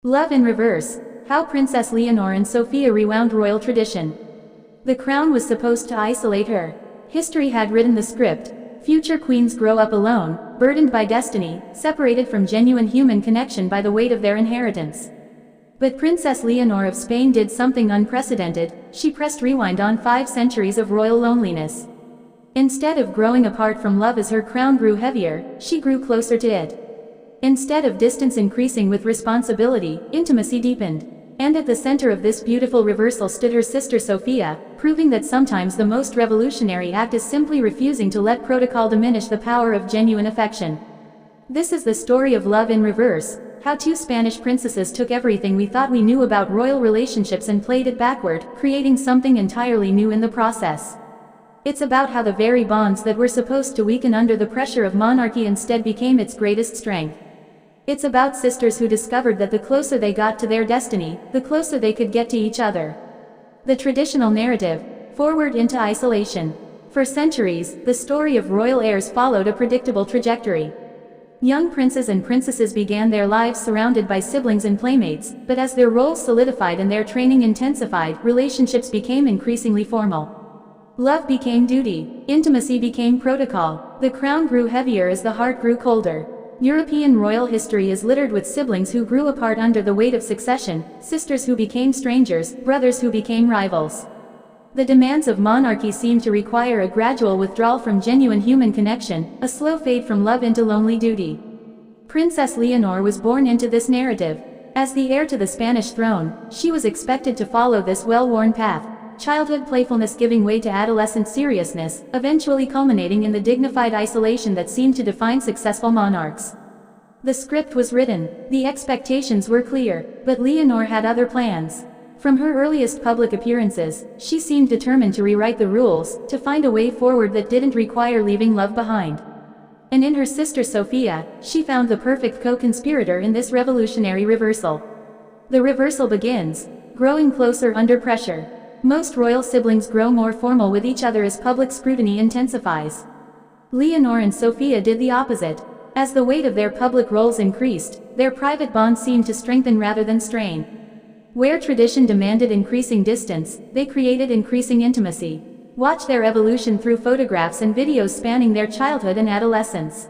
Love in Reverse, How Princess Leonor and Sofia Rewound Royal Tradition. The crown was supposed to isolate her. History had written the script. Future queens grow up alone, burdened by destiny, separated from genuine human connection by the weight of their inheritance. But Princess Leonor of Spain did something unprecedented. She pressed rewind on 5 centuries of royal loneliness. Instead of growing apart from love as her crown grew heavier, she grew closer to it. Instead of distance increasing with responsibility, intimacy deepened. And at the center of this beautiful reversal stood her sister Sofia, proving that sometimes the most revolutionary act is simply refusing to let protocol diminish the power of genuine affection. This is the story of love in reverse, how 2 Spanish princesses took everything we thought we knew about royal relationships and played it backward, creating something entirely new in the process. It's about how the very bonds that were supposed to weaken under the pressure of monarchy instead became its greatest strength. It's about sisters who discovered that the closer they got to their destiny, the closer they could get to each other. The traditional narrative, forward into isolation. For centuries, the story of royal heirs followed a predictable trajectory. Young princes and princesses began their lives surrounded by siblings and playmates, but as their roles solidified and their training intensified, relationships became increasingly formal. Love became duty, intimacy became protocol, the crown grew heavier as the heart grew colder. European royal history is littered with siblings who grew apart under the weight of succession, sisters who became strangers, brothers who became rivals. The demands of monarchy seem to require a gradual withdrawal from genuine human connection, a slow fade from love into lonely duty. Princess Leonor was born into this narrative. As the heir to the Spanish throne, she was expected to follow this well-worn path. Childhood playfulness giving way to adolescent seriousness, eventually culminating in the dignified isolation that seemed to define successful monarchs. The script was written, the expectations were clear, but Leonor had other plans. From her earliest public appearances, she seemed determined to rewrite the rules, to find a way forward that didn't require leaving love behind. And in her sister Sofia, she found the perfect co-conspirator in this revolutionary reversal. The reversal begins, growing closer under pressure. Most royal siblings grow more formal with each other as public scrutiny intensifies. Leonor and Sofia did the opposite. As the weight of their public roles increased, their private bond seemed to strengthen rather than strain. Where tradition demanded increasing distance, they created increasing intimacy. Watch their evolution through photographs and videos spanning their childhood and adolescence.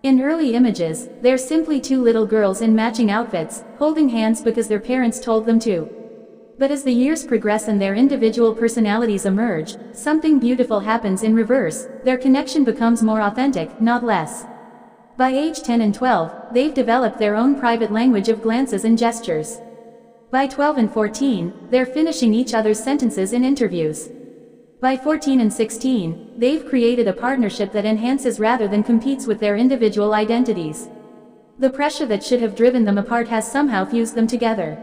In early images, they're simply 2 little girls in matching outfits, holding hands because their parents told them to. But as the years progress and their individual personalities emerge, something beautiful happens in reverse. Their connection becomes more authentic, not less. By age 10 and 12, they've developed their own private language of glances and gestures. By 12 and 14, they're finishing each other's sentences in interviews. By 14 and 16, they've created a partnership that enhances rather than competes with their individual identities. The pressure that should have driven them apart has somehow fused them together.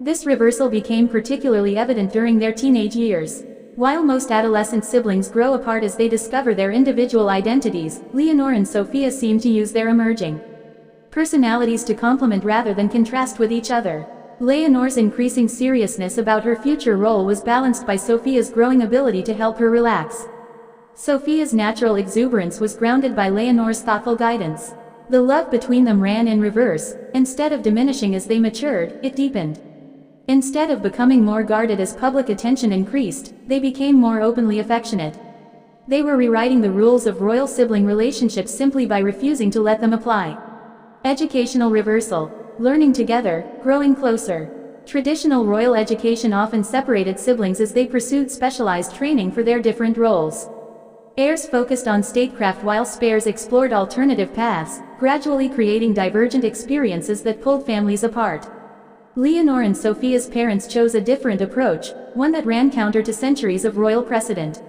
This reversal became particularly evident during their teenage years. While most adolescent siblings grow apart as they discover their individual identities, Leonor and Sofia seem to use their emerging personalities to complement rather than contrast with each other. Leonor's increasing seriousness about her future role was balanced by Sofia's growing ability to help her relax. Sofia's natural exuberance was grounded by Leonor's thoughtful guidance. The love between them ran in reverse. Instead of diminishing as they matured, it deepened. Instead of becoming more guarded as public attention increased, they became more openly affectionate. They were rewriting the rules of royal sibling relationships simply by refusing to let them apply. Educational reversal. Learning together, growing closer. Traditional royal education often separated siblings as they pursued specialized training for their different roles. Heirs focused on statecraft while spares explored alternative paths, gradually creating divergent experiences that pulled families apart. Leonor and Sofia's parents chose a different approach, one that ran counter to centuries of royal precedent.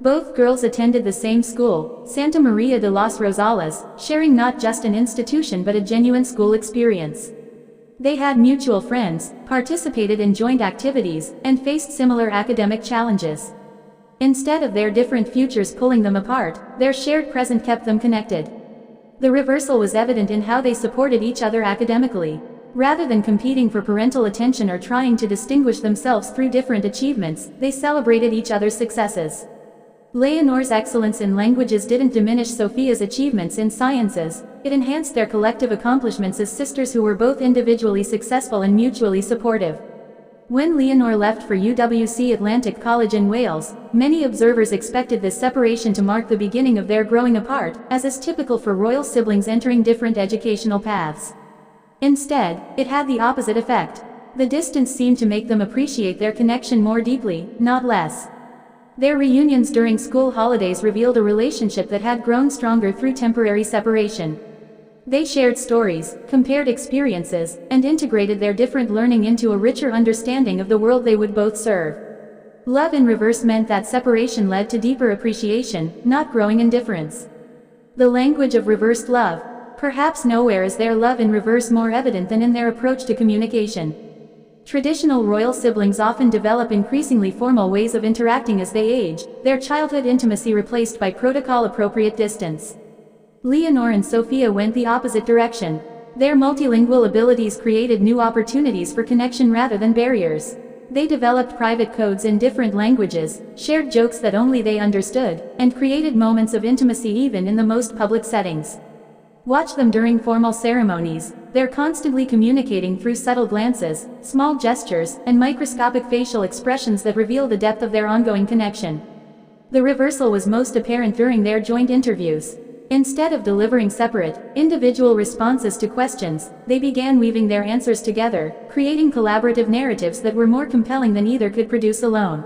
Both girls attended the same school, Santa Maria de los Rosales, sharing not just an institution but a genuine school experience. They had mutual friends, participated in joint activities, and faced similar academic challenges. Instead of their different futures pulling them apart, their shared present kept them connected. The reversal was evident in how they supported each other academically. Rather than competing for parental attention or trying to distinguish themselves through different achievements, they celebrated each other's successes. Leonor's excellence in languages didn't diminish Sofia's achievements in sciences. it enhanced their collective accomplishments as sisters who were both individually successful and mutually supportive. When Leonor left for UWC Atlantic College in Wales, many observers expected this separation to mark the beginning of their growing apart, as is typical for royal siblings entering different educational paths. Instead, it had the opposite effect. The distance seemed to make them appreciate their connection more deeply, not less. Their reunions during school holidays revealed a relationship that had grown stronger through temporary separation. They shared stories, compared experiences, and integrated their different learning into a richer understanding of the world they would both serve. Love in reverse meant that separation led to deeper appreciation, not growing indifference. The language of reversed love. Perhaps nowhere is their love in reverse more evident than in their approach to communication. Traditional royal siblings often develop increasingly formal ways of interacting as they age, their childhood intimacy replaced by protocol-appropriate distance. Leonor and Sofia went the opposite direction. Their multilingual abilities created new opportunities for connection rather than barriers. They developed private codes in different languages, shared jokes that only they understood, and created moments of intimacy even in the most public settings. Watch them during formal ceremonies. They're constantly communicating through subtle glances, small gestures, and microscopic facial expressions that reveal the depth of their ongoing connection. The reversal was most apparent during their joint interviews. Instead of delivering separate, individual responses to questions, they began weaving their answers together, creating collaborative narratives that were more compelling than either could produce alone.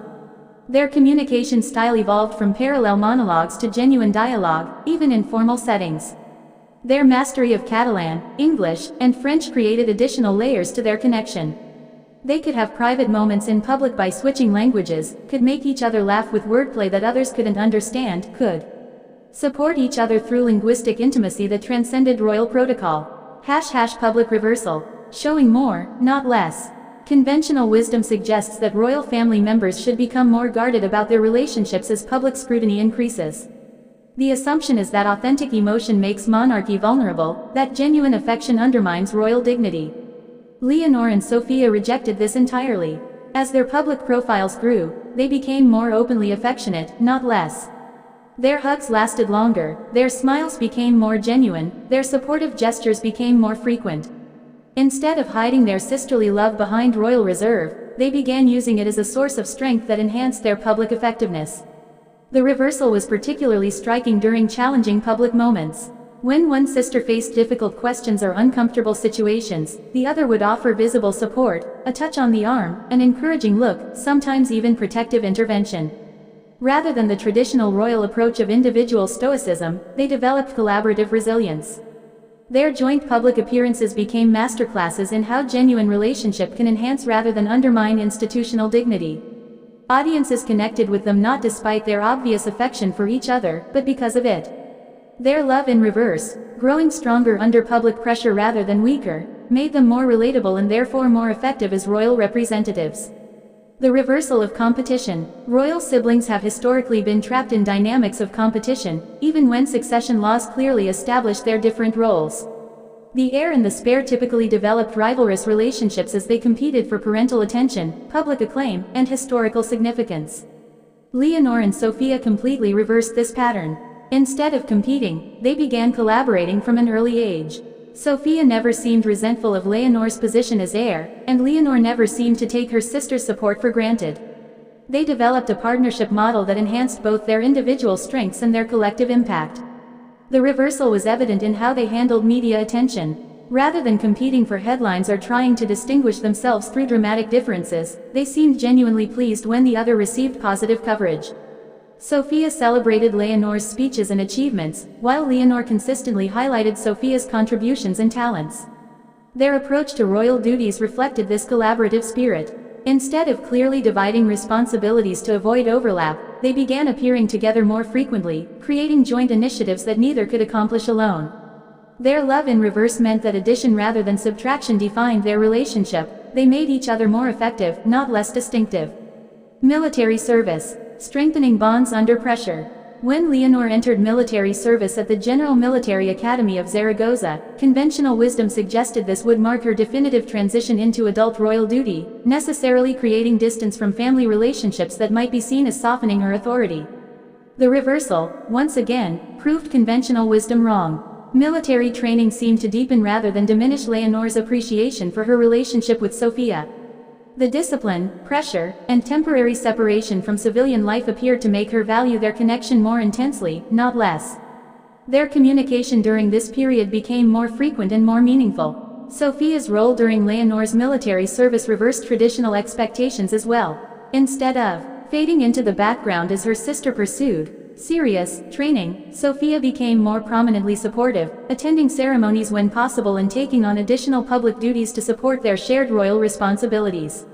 Their communication style evolved from parallel monologues to genuine dialogue, even in formal settings. Their mastery of Catalan, English, and French created additional layers to their connection. They could have private moments in public by switching languages, could make each other laugh with wordplay that others couldn't understand, could support each other through linguistic intimacy that transcended royal protocol. # public reversal. Showing more, not less. Conventional wisdom suggests that royal family members should become more guarded about their relationships as public scrutiny increases. The assumption is that authentic emotion makes monarchy vulnerable, that genuine affection undermines royal dignity. Leonor and Sofia rejected this entirely. As their public profiles grew, they became more openly affectionate, not less. Their hugs lasted longer, their smiles became more genuine, their supportive gestures became more frequent. Instead of hiding their sisterly love behind royal reserve, they began using it as a source of strength that enhanced their public effectiveness. The reversal was particularly striking during challenging public moments. When one sister faced difficult questions or uncomfortable situations, the other would offer visible support, a touch on the arm, an encouraging look, sometimes even protective intervention. Rather than the traditional royal approach of individual stoicism, they developed collaborative resilience. Their joint public appearances became masterclasses in how genuine relationship can enhance rather than undermine institutional dignity. Audiences connected with them not despite their obvious affection for each other, but because of it. Their love in reverse, growing stronger under public pressure rather than weaker, made them more relatable and therefore more effective as royal representatives. The reversal of competition. Royal siblings have historically been trapped in dynamics of competition, even when succession laws clearly establish their different roles. The heir and the spare typically developed rivalrous relationships as they competed for parental attention, public acclaim, and historical significance. Leonor and Sofia completely reversed this pattern. Instead of competing, they began collaborating from an early age. Sofia never seemed resentful of Leonor's position as heir, and Leonor never seemed to take her sister's support for granted. They developed a partnership model that enhanced both their individual strengths and their collective impact. The reversal was evident in how they handled media attention. Rather than competing for headlines or trying to distinguish themselves through dramatic differences, they seemed genuinely pleased when the other received positive coverage. Sofia celebrated Leonor's speeches and achievements, while Leonor consistently highlighted Sofia's contributions and talents. Their approach to royal duties reflected this collaborative spirit. Instead of clearly dividing responsibilities to avoid overlap, they began appearing together more frequently, creating joint initiatives that neither could accomplish alone. Their love in reverse meant that addition rather than subtraction defined their relationship. They made each other more effective, not less distinctive. Military service. Strengthening bonds under pressure. When Leonor entered military service at the General Military Academy of Zaragoza, conventional wisdom suggested this would mark her definitive transition into adult royal duty, necessarily creating distance from family relationships that might be seen as softening her authority. The reversal, once again, proved conventional wisdom wrong. Military training seemed to deepen rather than diminish Leonor's appreciation for her relationship with Sofia. The discipline, pressure, and temporary separation from civilian life appeared to make her value their connection more intensely, not less. Their communication during this period became more frequent and more meaningful. Sofia's role during Leonor's military service reversed traditional expectations as well. Instead of fading into the background as her sister pursued serious training, Sofia became more prominently supportive, attending ceremonies when possible and taking on additional public duties to support their shared royal responsibilities.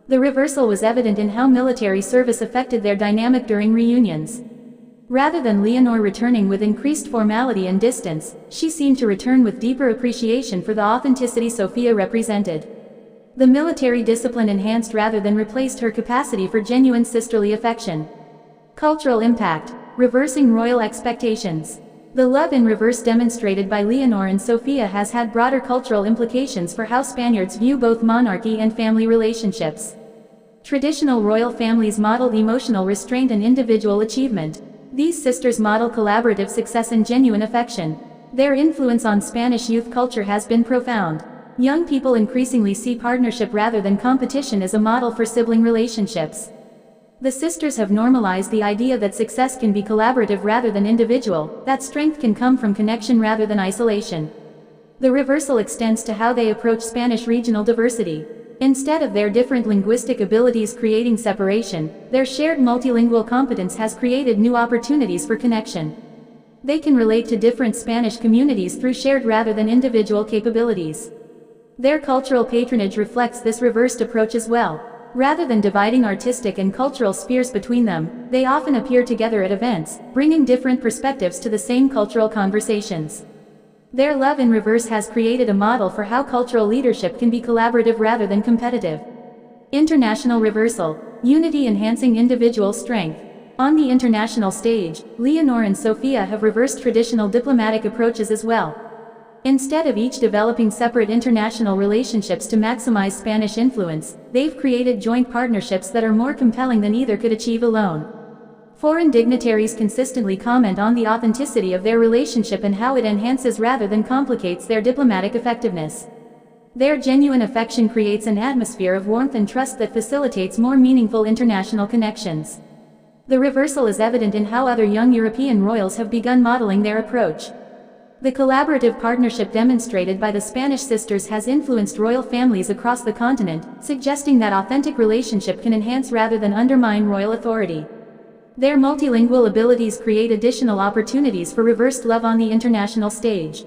The reversal was evident in how military service affected their dynamic during reunions. Rather than Leonor returning with increased formality and distance, she seemed to return with deeper appreciation for the authenticity Sofia represented. The military discipline enhanced rather than replaced her capacity for genuine sisterly affection. Cultural impact: reversing royal expectations. The love in reverse demonstrated by Leonor and Sofia has had broader cultural implications for how Spaniards view both monarchy and family relationships. Traditional royal families modeled emotional restraint and individual achievement. These sisters model collaborative success and genuine affection. Their influence on Spanish youth culture has been profound. Young people increasingly see partnership rather than competition as a model for sibling relationships. The sisters have normalized the idea that success can be collaborative rather than individual, that strength can come from connection rather than isolation. The reversal extends to how they approach Spanish regional diversity. Instead of their different linguistic abilities creating separation, their shared multilingual competence has created new opportunities for connection. They can relate to different Spanish communities through shared rather than individual capabilities. Their cultural patronage reflects this reversed approach as well. Rather than dividing artistic and cultural spheres between them, they often appear together at events, bringing different perspectives to the same cultural conversations. Their love in reverse has created a model for how cultural leadership can be collaborative rather than competitive. International reversal: unity enhancing individual strength. On the international stage, Leonor and Sofia have reversed traditional diplomatic approaches as well. Instead of each developing separate international relationships to maximize Spanish influence, they've created joint partnerships that are more compelling than either could achieve alone. Foreign dignitaries consistently comment on the authenticity of their relationship and how it enhances rather than complicates their diplomatic effectiveness. Their genuine affection creates an atmosphere of warmth and trust that facilitates more meaningful international connections. The reversal is evident in how other young European royals have begun modeling their approach. The collaborative partnership demonstrated by the Spanish sisters has influenced royal families across the continent, suggesting that authentic relationship can enhance rather than undermine royal authority. Their multilingual abilities create additional opportunities for reversed love on the international stage.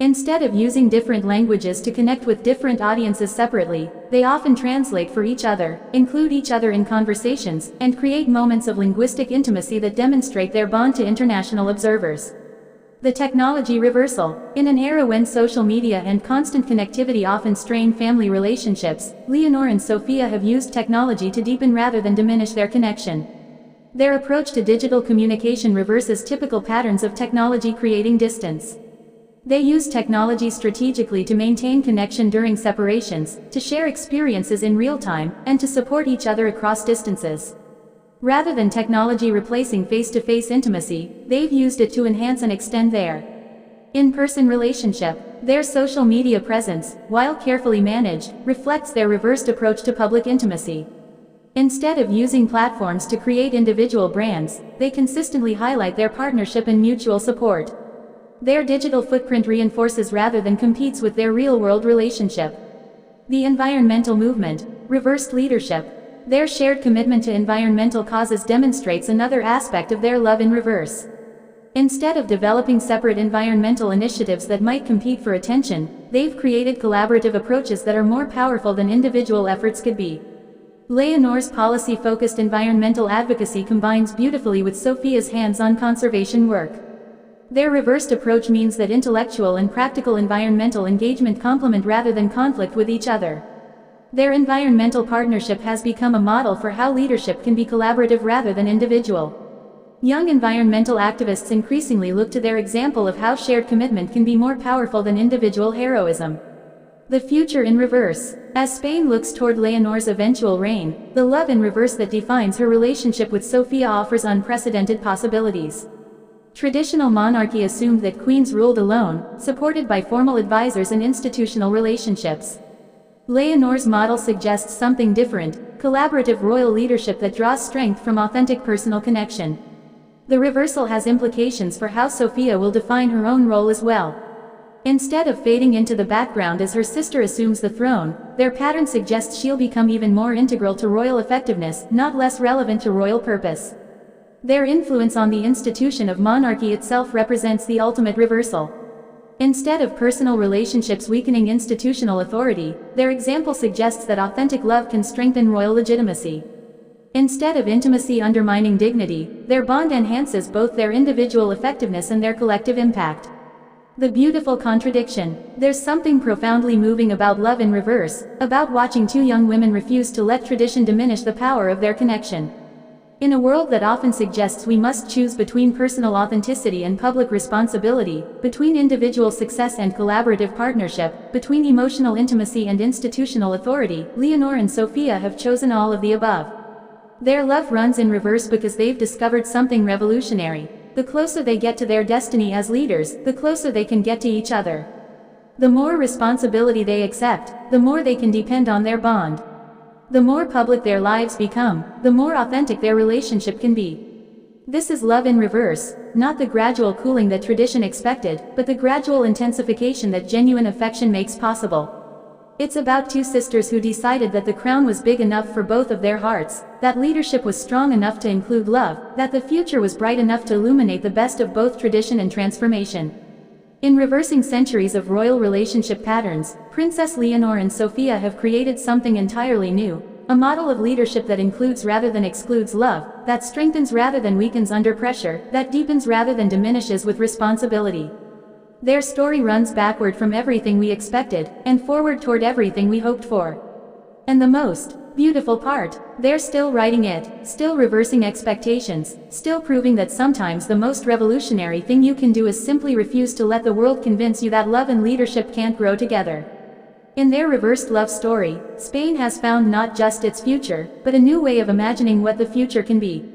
Instead of using different languages to connect with different audiences separately, they often translate for each other, include each other in conversations, and create moments of linguistic intimacy that demonstrate their bond to international observers. The technology reversal: in an era when social media and constant connectivity often strain family relationships, Leonor and Sofia have used technology to deepen rather than diminish their connection. Their approach to digital communication reverses typical patterns of technology creating distance. They use technology strategically to maintain connection during separations, to share experiences in real time, and to support each other across distances. Rather than technology replacing face-to-face intimacy, they've used it to enhance and extend their in-person relationship. Their social media presence, while carefully managed, reflects their reversed approach to public intimacy. Instead of using platforms to create individual brands, they consistently highlight their partnership and mutual support. Their digital footprint reinforces rather than competes with their real-world relationship. The environmental movement: reversed leadership. Their shared commitment to environmental causes demonstrates another aspect of their love in reverse. Instead of developing separate environmental initiatives that might compete for attention, they've created collaborative approaches that are more powerful than individual efforts could be. Leonor's policy-focused environmental advocacy combines beautifully with Sofia's hands-on conservation work. Their reversed approach means that intellectual and practical environmental engagement complement rather than conflict with each other. Their environmental partnership has become a model for how leadership can be collaborative rather than individual. Young environmental activists increasingly look to their example of how shared commitment can be more powerful than individual heroism. The future in reverse. As Spain looks toward Leonor's eventual reign, the love in reverse that defines her relationship with Sofia offers unprecedented possibilities. Traditional monarchy assumed that queens ruled alone, supported by formal advisors and institutional relationships. Leonor's model suggests something different, collaborative royal leadership that draws strength from authentic personal connection. The reversal has implications for how Sofia will define her own role as well. Instead of fading into the background as her sister assumes the throne, their pattern suggests she'll become even more integral to royal effectiveness, not less relevant to royal purpose. Their influence on the institution of monarchy itself represents the ultimate reversal. Instead of personal relationships weakening institutional authority, their example suggests that authentic love can strengthen royal legitimacy. Instead of intimacy undermining dignity, their bond enhances both their individual effectiveness and their collective impact. The beautiful contradiction. There's something profoundly moving about love in reverse, about watching two young women refuse to let tradition diminish the power of their connection. In a world that often suggests we must choose between personal authenticity and public responsibility, between individual success and collaborative partnership, between emotional intimacy and institutional authority, Leonor and Sofia have chosen all of the above. Their love runs in reverse because they've discovered something revolutionary. The closer they get to their destiny as leaders, the closer they can get to each other. The more responsibility they accept, the more they can depend on their bond. The more public their lives become, the more authentic their relationship can be. This is love in reverse, not the gradual cooling that tradition expected, but the gradual intensification that genuine affection makes possible. It's about two sisters who decided that the crown was big enough for both of their hearts, that leadership was strong enough to include love, that the future was bright enough to illuminate the best of both tradition and transformation. In reversing centuries of royal relationship patterns, Princess Leonor and Sofia have created something entirely new, a model of leadership that includes rather than excludes love, that strengthens rather than weakens under pressure, that deepens rather than diminishes with responsibility. Their story runs backward from everything we expected, and forward toward everything we hoped for. And the most beautiful part, they're still writing it, still reversing expectations, still proving that sometimes the most revolutionary thing you can do is simply refuse to let the world convince you that love and leadership can't grow together. In their reversed love story, Spain has found not just its future, but a new way of imagining what the future can be.